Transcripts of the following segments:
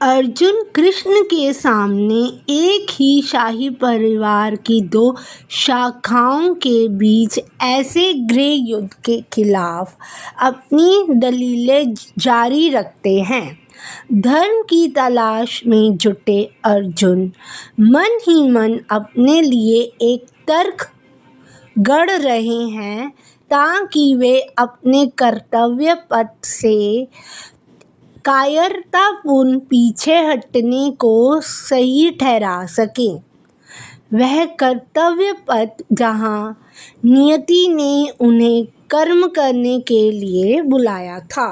अर्जुन कृष्ण के सामने एक ही शाही परिवार की दो शाखाओं के बीच ऐसे गृह युद्ध के खिलाफ अपनी दलीलें जारी रखते हैं। धर्म की तलाश में जुटे अर्जुन मन ही मन अपने लिए एक तर्क गढ़ रहे हैं ताकि वे अपने कर्तव्य पथ से कायरतापूर्ण पीछे हटने को सही ठहरा सकें। वह कर्तव्य पथ जहाँ नियति ने उन्हें कर्म करने के लिए बुलाया था।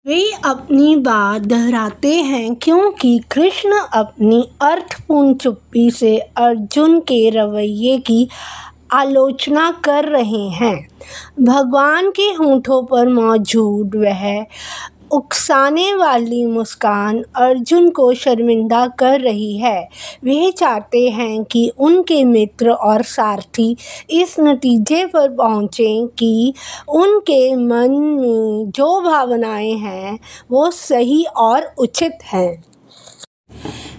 वे अपनी बात दोहराते हैं क्योंकि कृष्ण अपनी अर्थपूर्ण चुप्पी से अर्जुन के रवैये की आलोचना कर रहे हैं। भगवान के होठों पर मौजूद वह उकसाने वाली मुस्कान अर्जुन को शर्मिंदा कर रही है। वे चाहते हैं कि उनके मित्र और सारथी इस नतीजे पर पहुंचें कि उनके मन में जो भावनाएं हैं वो सही और उचित हैं।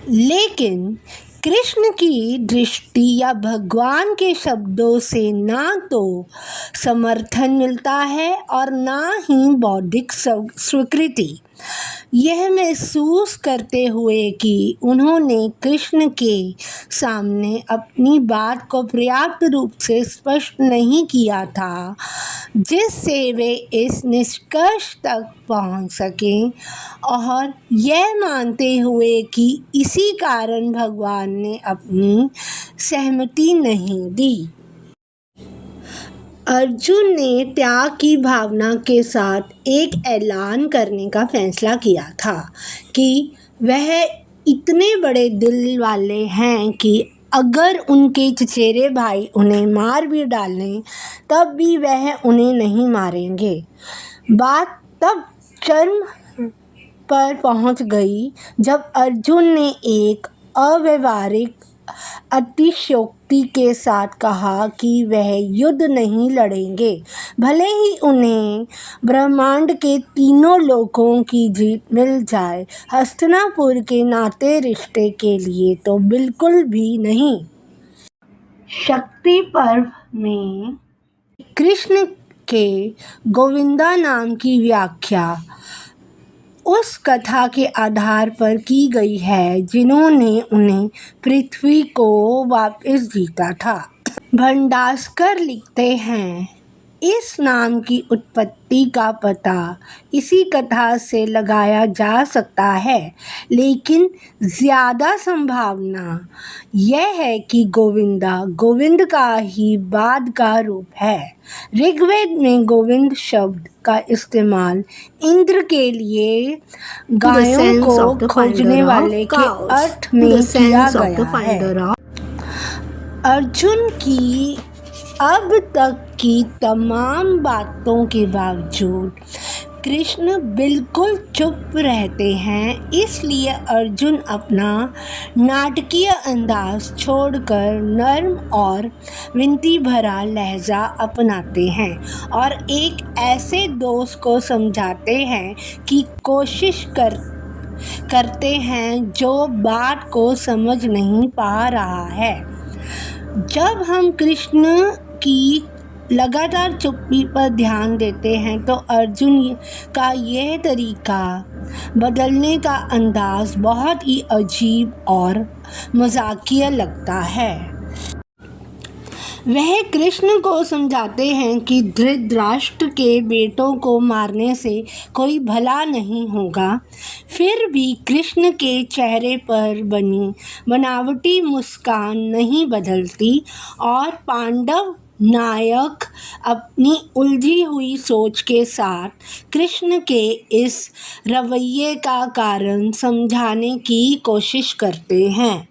लेकिन कृष्ण की दृष्टि या भगवान के शब्दों से ना तो समर्थन मिलता है और ना ही बौद्धिक स्वीकृति। यह महसूस करते हुए कि उन्होंने कृष्ण के सामने अपनी बात को पर्याप्त रूप से स्पष्ट नहीं किया था जिससे वे इस निष्कर्ष तक पहुंच सकें, और यह मानते हुए कि इसी कारण भगवान ने अपनी सहमति नहीं दी, अर्जुन ने त्याग की भावना के साथ एक ऐलान करने का फैसला किया था कि वह इतने बड़े दिल वाले हैं कि अगर उनके चचेरे भाई उन्हें मार भी डालें तब भी वह उन्हें नहीं मारेंगे। बात तब चरम पर पहुंच गई जब अर्जुन ने एक अव्यवहारिक अतिशयोक्ति के साथ कहा कि वह युद्ध नहीं लड़ेंगे, भले ही उन्हें ब्रह्मांड के तीनों लोकों की जीत मिल जाए। हस्तिनापुर के नाते रिश्ते के लिए तो बिल्कुल भी नहीं। शक्ति पर्व में कृष्ण के गोविंदा नाम की व्याख्या उस कथा के आधार पर की गई है जिन्होंने उन्हें पृथ्वी को वापस जीता था। भंडारकर लिखते हैं, इस नाम की उत्पत्ति का पता इसी कथा से लगाया जा सकता है, लेकिन ज़्यादा संभावना यह है कि गोविंदा गोविंद का ही बाद का रूप है। ऋग्वेद में गोविंद शब्द का इस्तेमाल इंद्र के लिए गायों को खोजने वाले के अर्थ में किया गया है। अर्जुन की अब तक की तमाम बातों के बावजूद कृष्ण बिल्कुल चुप रहते हैं, इसलिए अर्जुन अपना नाटकीय अंदाज छोड़कर नर्म और विनती भरा लहजा अपनाते हैं और एक ऐसे दोस्त को समझाते हैं कि कोशिश करते हैं जो बात को समझ नहीं पा रहा है। जब हम कृष्ण की लगातार चुप्पी पर ध्यान देते हैं तो अर्जुन का यह तरीका बदलने का अंदाज बहुत ही अजीब और मजाकिया लगता है। वह कृष्ण को समझाते हैं कि धृतराष्ट्र के बेटों को मारने से कोई भला नहीं होगा। फिर भी कृष्ण के चेहरे पर बनी बनावटी मुस्कान नहीं बदलती और पांडव नायक अपनी उलझी हुई सोच के साथ कृष्ण के इस रवैये का कारण समझाने की कोशिश करते हैं।